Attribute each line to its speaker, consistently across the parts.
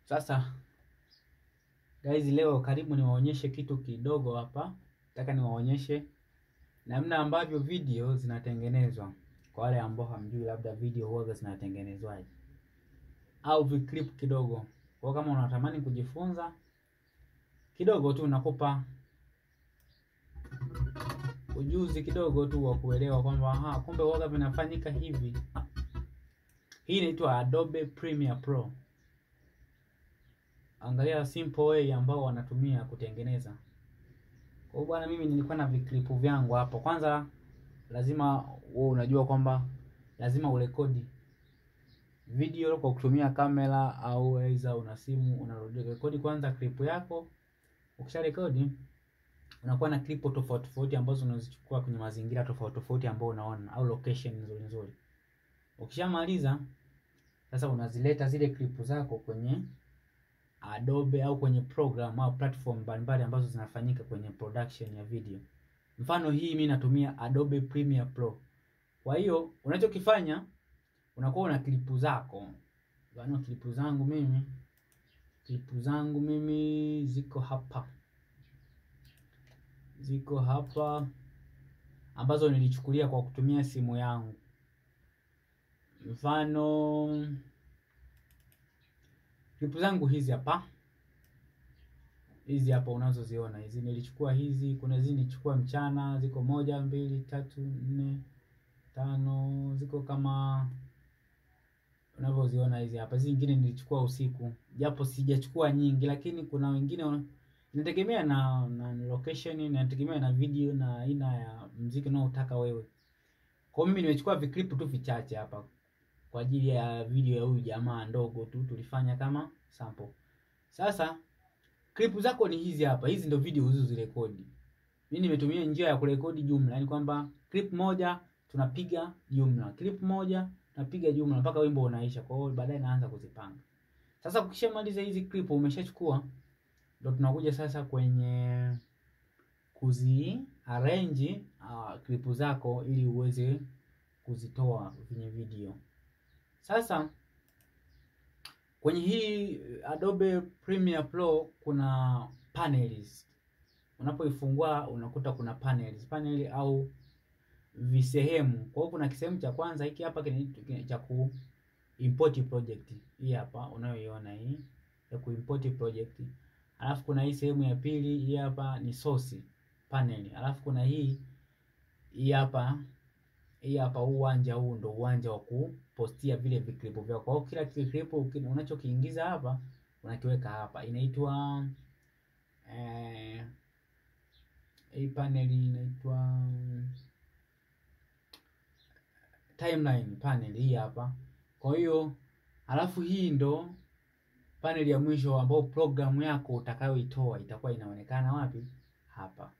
Speaker 1: Sasa guys, leo karibu niwaonyeshe kitu kidogo hapa. Nataka niwaonyeshe namna ambavyo video zinatengenezwa. Kwa wale ambao hamjui labda video huwa zinatengenezwaje, au viclip kidogo. Kwa kama unatamani kujifunza kidogo tu, nakupa ujuzi kidogo tu wa kuelewa kwamba kumbe huwa vinafanyika hivi. Hii inaitwa Adobe Premiere Pro. Angalia simple way ambao wanatumia kutengeneza. Kwa bwana, mimi nilikuwa na viclip vyangu hapo. Kwanza lazima wewe unajua kwamba lazima urekodi video kwa kutumia kamera au aidha una simu, unarekodi kwanza clip yako. Ukisha rekodi unakuwa na clip tofauti tofauti ambazo unazichukua kwenye mazingira tofauti tofauti ambao unaona, au location nzuri nzuri. Ukishamaliza sasa unazileta zile clip zako kwenye Adobe au kwenye program au platform mbalimbali ambazo zinafanyika kwenye production ya video. Mfano hii mimi natumia Adobe Premiere Pro. Kwa hiyo unachokifanya unakuwa una clip zako. Bwana, clip zangu mimi ziko hapa. Ziko hapa ambazo nilichukulia kwa kutumia simu yangu. Mfano clip zangu hizi hapa. Hizi hapa unazoziona hizi nilichukua hizi, kuna hizi nilichukua mchana, ziko 1 2 3 4 5, ziko kama unavyoziona hizi hapa. Hizi nyingine nilichukua usiku, japo sijachukua nyingi, lakini kuna wengine inategemea na location, inategemea na video na aina ya muziki unaotaka wewe. Kwa mimi nimechukua viclip tu vichache hapa kwa ajili ya video ya huyu jamaa ndogo tu, tulifanya kama sample. Sasa clip zako ni hizi hapa. Hizi ndio video hizo zirekodi. Mimi nimetumia njia ya kurekodi jumla, yani kwamba clip moja tunapiga jumla, clip moja tunapiga jumla mpaka wimbo unaisha. Kwa hiyo baadaye naanza kuzipanga. Sasa ukishamaliza hizi clip umeshachukua, ndio tunakuja sasa kwenye kuzi arrange clip zako ili uweze kuzitoa kwenye video. Sasa kwenye hii Adobe Premiere Pro kuna panels. Unapoifungua unakuta kuna panel au visehemu. Kwa hiyo kuna kisehemu cha kwanza hiki hapa cha ku import project. Hii hapa unayoiona hii ya ku import project. Alafu kuna hii sehemu ya pili, hii hapa ni source panel. Alafu kuna hii hapa. Hii hapa uwanja huu ndo uwanja wa kupostia vile viclip vyako. Kwa hiyo kila clip unachokiingiza hapa unakiweka hapa. Inaitwa hii panel inaitwa timeline panel hii hapa. Kwa hiyo alafu hii ndo panel ya mwisho ambao programu yako utakayoitoa itakuwa inaonekana wapi? Hapa.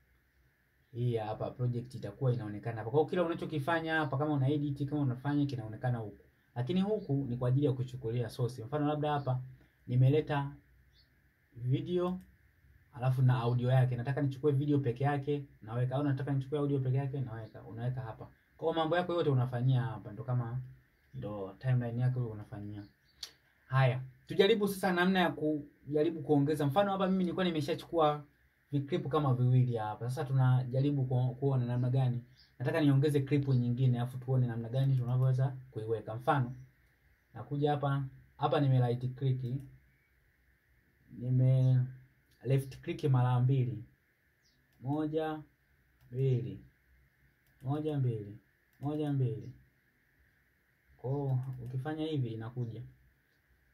Speaker 1: Hii hapa project itakuwa inaonekana hapa. Kwa hiyo kila unachokifanya hapa, kama una edit, kama unafanya, kinaonekana huku. Lakini huku ni kwa ajili ya kuchukulia source. Mfano labda hapa nimeleta video alafu na audio yake. Nataka nichukue video peke yake, naweka. Au nataka nichukue audio peke yake, naweka. Unaweka hapa. Kwa mambo yako yote unafanyia hapa. Ndo timeline yako unafanyia. Haya, tujaribu sasa namna ya kujaribu kuongeza. Mfano hapa mimi nilikuwa nimeshachukua viclip kama viwili hapa. Sasa tunajaribu kuona namna gani nataka niongeze clip nyingine, afu tuone namna gani tunavyoweza kuiweka. Mfano nakuja hapa nime right click, nime left click mara 2, 1 2 1 2 1 2. Kwa ukifanya hivi inakuja.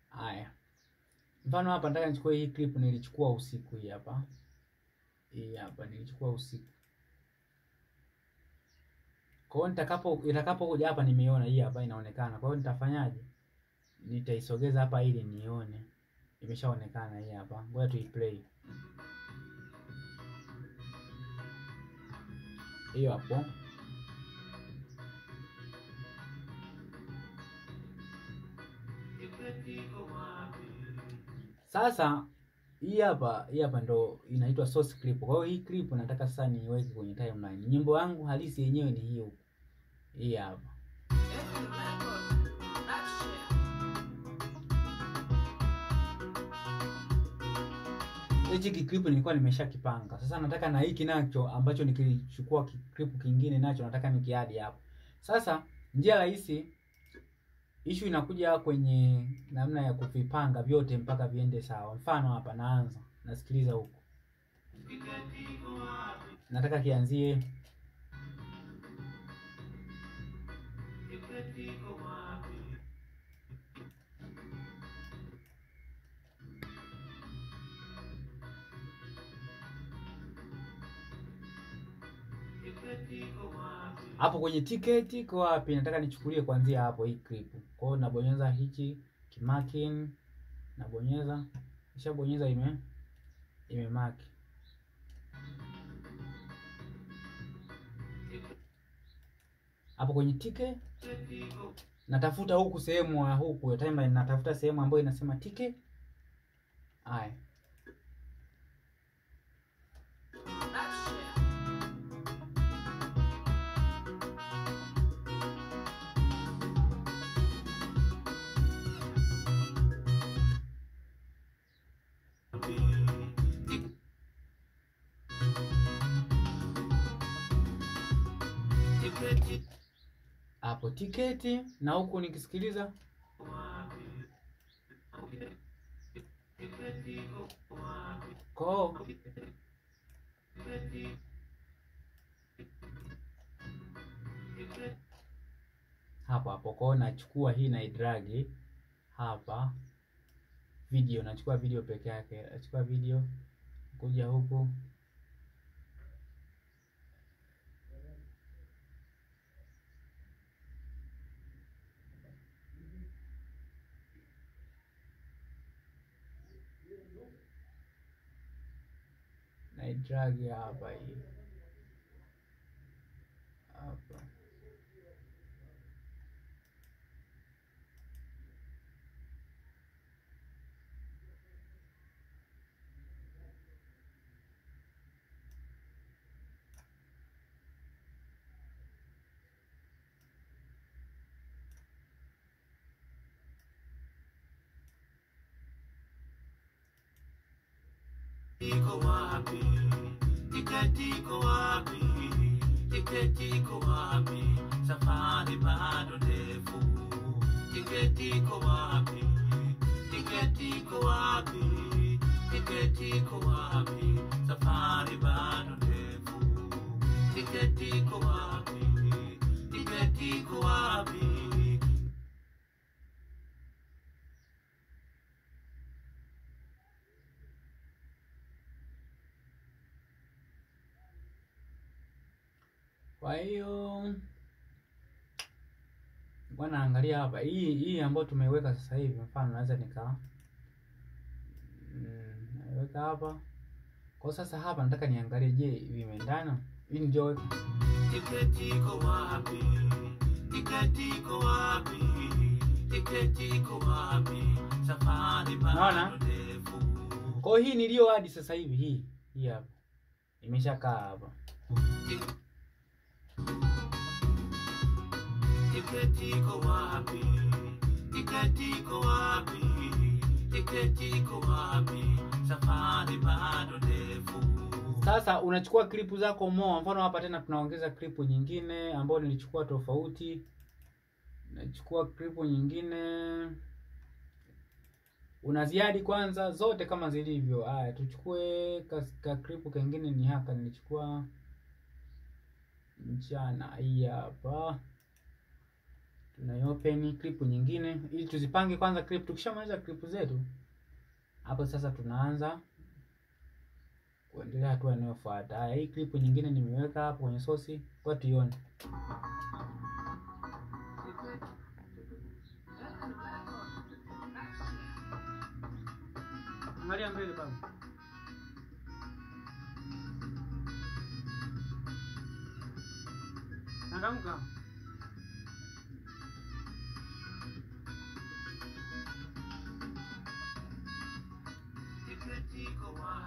Speaker 1: Haya, mfano hapa nataka nichukue hii clip nilichukua usiku. Hii hapa. Hii hapa nilichukua usiku. Kwa hiyo itakapokuja hapa nimeiona hii hapa inaonekana. Kwa hiyo nitafanyaje? Nitaisogeza hapa ili nione. Imeshaonekana hii hapa. Ngoja tuiplay. Hiyo hapo. Sasa hii hapa ndo inaitwa source clip. Kwa hiyo hii clip nataka sasa niweke kwenye timeline. Nyimbo yangu halisi yenyewe ni hii huko. Hii hapa. hichi clip nilikuwa nimeshakipanga. Sasa nataka na hiki nacho ambacho nikilichukua clip kingine nacho nataka nikiadi hapo. Sasa njia rahisi, issue inakuja kwenye namna ya kuvipanga vyote mpaka viende sawa. Mfano hapa naanza, nasikiliza huko. Nataka kianzie hapo kwenye tiketi iko wapi, nataka nichukulie kuanzia hapo hii clip. Kwa hiyo nabonyeza hichi kimarking, nabonyeza, nishabonyeza imemark. Hapo kwenye ticket natafuta huku sehemu ya huku ya timeline, natafuta sehemu ambayo inasema ticket. Haya. Hapo tiketi na huku nikisikiliza ko hapo kwa nachukua hii na drag hapa video, nachukua video peke yake, nachukua video kuja huku na drag hapa hii hapa.
Speaker 2: Iko wapi? Tiketi iko wapi? Tiketi iko wapi? Safari bado ndefu. Tiketi iko wapi? Tiketi iko wapi? Tiketi iko wapi? Safari bado ndefu. Tiketi iko wapi? Tiketi iko wapi?
Speaker 1: Kwa hiyo bwana, angalia hapa hii ambayo tumeweka sasa hivi. Mfano naweza naweka hapa. Kwa sasa hapa nataka niangalie, je, vimeendana? Hii ndio
Speaker 2: Tiketi iko wapi? Tiketi iko wapi? Tiketi iko wapi? Safari bado ndefu.
Speaker 1: Kwa hii nilio hadi sasa hivi hii hapa imeshakaa hapa.
Speaker 2: Tiketi iko wapi? Tiketi iko wapi? Tiketi iko wapi? Safari bado ndefu.
Speaker 1: Sasa unachukua klipu zako mfano hapa tena tunaongeza klipu nyingine ambayo nilichukua tofauti. Nachukua klipu nyingine, unaziadi kwanza zote kama zilivyo. Haya, tuchukue ka klipu kingine, ni hapa nilichukua mchana. Hii hapa tunaiopen clip nyingine ili tuzipange kwanza clip. Tukishamaliza clip zetu hapo sasa tunaanza kuendelea hatua inayofuata. Haya, hii clip nyingine nimeweka hapo kwenye source kwa tuione. Angalia mbele baba. Nakamka.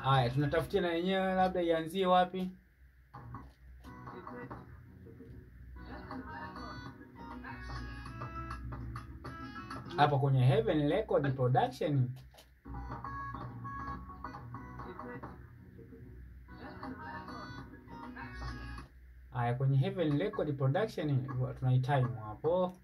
Speaker 1: Haya, tunatafutia na yenyewe labda ianzie wapi? Hapa kwenye Heaven Record Production. Haya, kwenye Heaven Record Production tunaitime hapo.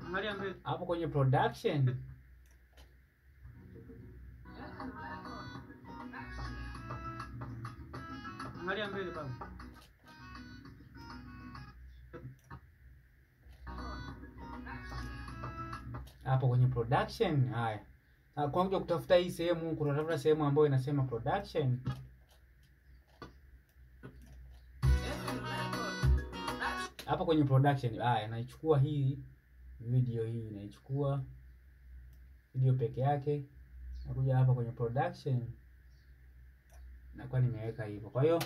Speaker 2: Angalia mbele.
Speaker 1: Hapo kwenye production
Speaker 2: Angalia mbele baba.
Speaker 1: hapo kwenye production. Haya, kwa kuja kutafuta hii sehemu, kutafuta sehemu ambayo inasema production. Hapa kwenye production, haya naichukua hii video, hii naichukua video peke yake, nakuja hapa kwenye production, nakuwa nimeweka hivyo. Kwa hiyo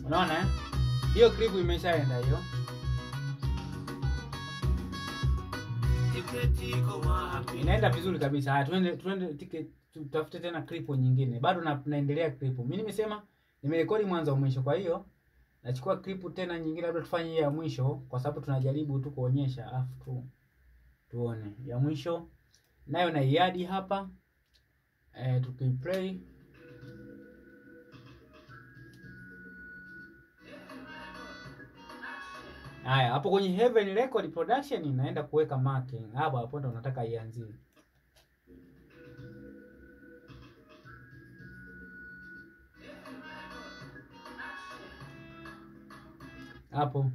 Speaker 1: unaona hiyo clip imeshaenda hiyo. Inaenda vizuri kabisa. Haya, twende tutafute tena clip nyingine. Bado naendelea clip. Mimi nimesema nimerekodi mwanzo mwisho. Kwa hiyo nachukua clip tena nyingine, labda tufanye ya mwisho kwa sababu tunajaribu tu kuonyesha, afu tuone ya mwisho. Nayo na iadi hapa. Tukiplay. Haya, hapo kwenye Heaven Record Production inaenda kuweka marking. Hapo ndo nataka ianzie. Hapo.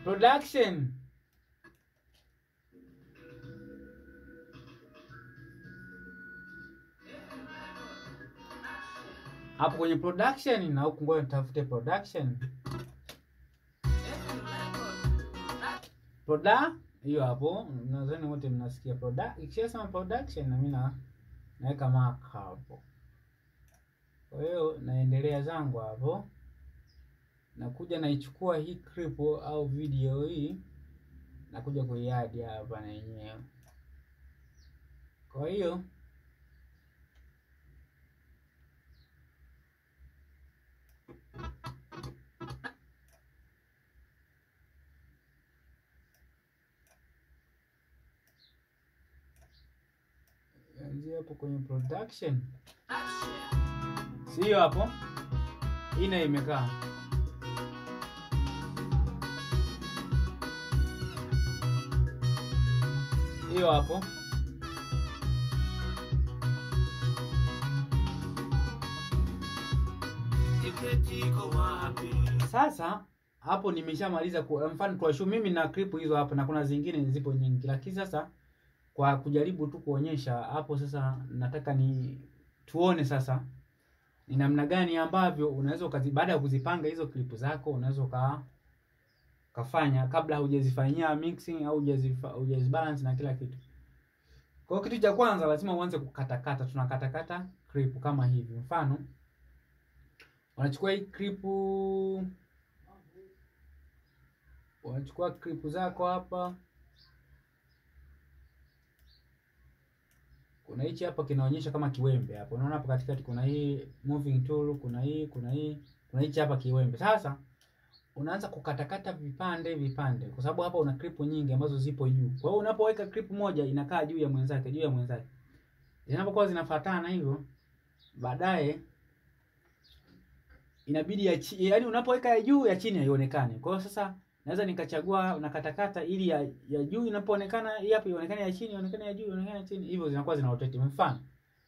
Speaker 1: Production. Hapo kwenye production, na huku ngoja nitafute production. Hiyo hapo, nadhani wote mnasikia ikisema production, na mimi naweka mark hapo. Kwa hiyo naendelea zangu hapo. Nakuja naichukua hii clip au video hii, nakuja kuiadi hapa na yenyewe. Kwa hiyo hapo kwenye production, sio hapo, ina imekaa hiyo hapo. Sasa hapo nimeshamaliza kwa mfano kwa show mimi na clip hizo hapo, na kuna zingine zipo nyingi, lakini sasa kwa kujaribu tu kuonyesha hapo, sasa nataka tuone sasa ni namna gani ambavyo unaweza baada ya kuzipanga hizo clip zako, unaweza kafanya kabla hujazifanyia mixing au hujazibalance na kila kitu. Kwa kitu cha kwanza lazima uanze kukatakata. Tunakatakata clip kama hivi. Mfano unachukua hii clip, unachukua clip zako hapa. Kuna hichi hapa kinaonyesha kama kiwembe hapo. Unaona hapo katikati kuna hii moving tool, kuna hichi hapa kiwembe. Sasa unaanza kukatakata vipande kwa sababu hapa una clip nyingi ambazo zipo juu. Kwa hiyo unapoweka clip moja inakaa juu ya mwenzake. Zinapokuwa zinafuatana hivyo, baadaye inabidi yaani unapoweka ya juu ya chini haionekane. Kwa hiyo sasa naweza nikachagua nakatakata ili ya juu inapoonekana hii hapa ionekane, ya chini ionekane, ya juu ionekane, ya chini. Hivyo zinakuwa zina rotate. Mfano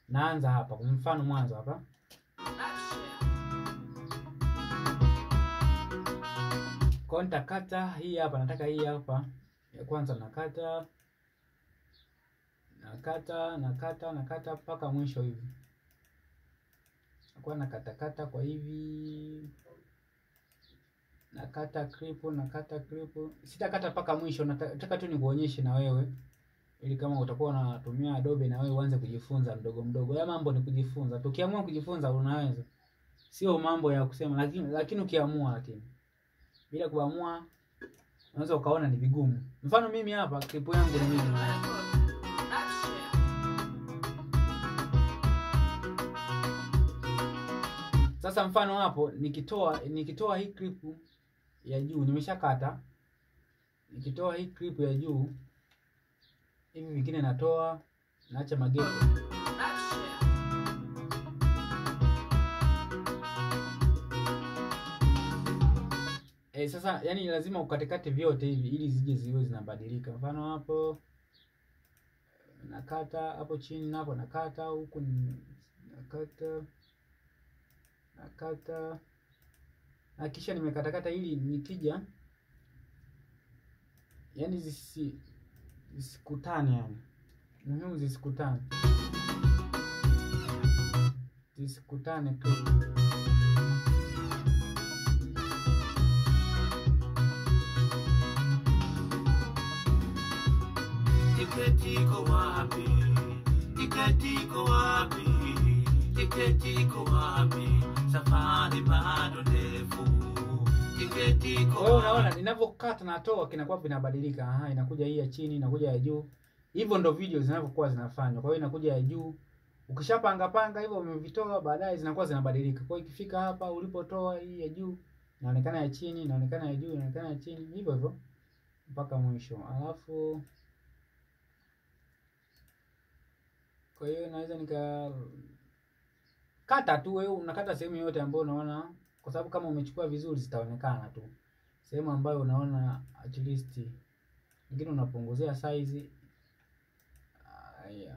Speaker 1: naanza hapa. Kwa mfano mwanzo hapa. Kwa nitakata hii hapa, nataka hii hapa ya kwanza nakata mpaka mwisho hivi. Nakuwa nakatakata kwa hivi. Nakata clip. Sitakata mpaka mwisho, nataka tu nikuonyeshe na wewe ili kama utakuwa unatumia Adobe na wewe uanze kujifunza mdogo. Ya mambo ni kujifunza. Tukiamua kujifunza unaweza. Sio mambo ya kusema lakini ukiamua, lakini bila kuamua unaweza ukaona ni vigumu. Mfano mimi hapa clip yangu ni mimi. Sasa mfano hapo nikitoa hii clip ya juu, nimeshakata. Nikitoa hii clip ya juu, hivi vingine natoa, naacha magepo. Sasa yani lazima ukatekate vyote hivi ili zije ziwe zinabadilika. Mfano hapo nakata, hapo chini napo nakata, huku nakata. Na kisha nimekatakata ili nikija yani zisikutane yani. Muhimu zisikutane. Zisikutane tu.
Speaker 3: Tiketiko wapi? Tiketiko wapi? Tiketiko wapi? Safari bado ndefu. Tiketiko.
Speaker 1: Wewe unaona ninavyokata natoa kinakuwa vinabadilika. Inakuja hii ya chini, inakuja ya juu. Hivyo ndo video zinavyokuwa zinafanywa. Kwa hiyo inakuja ya juu. Ukishapanga hivyo umevitoa, baadaye zinakuwa zinabadilika. Kwa hiyo ikifika hapa ulipotoa hii ya juu, inaonekana ya chini, inaonekana ya juu, inaonekana ya chini. Hivyo mpaka mwisho. Alafu kwa hiyo naweza kata tu. Wewe unakata sehemu yote ambayo unaona, kwa sababu kama umechukua vizuri zitaonekana tu. Sehemu ambayo unaona at least nyingine unapunguzia size. Haya.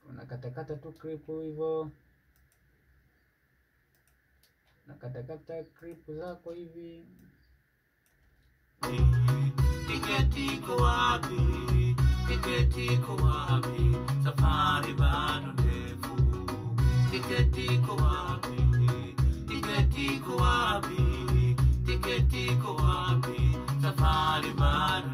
Speaker 1: Unakatakata tu clip hivyo. Nakatakata clip zako hivi.
Speaker 3: Tiketiko wapi? Tiketiko wapi? Safari bado ndefu. Tiketiko wapi? Tiketiko wapi? Tiketiko wapi? Safari bado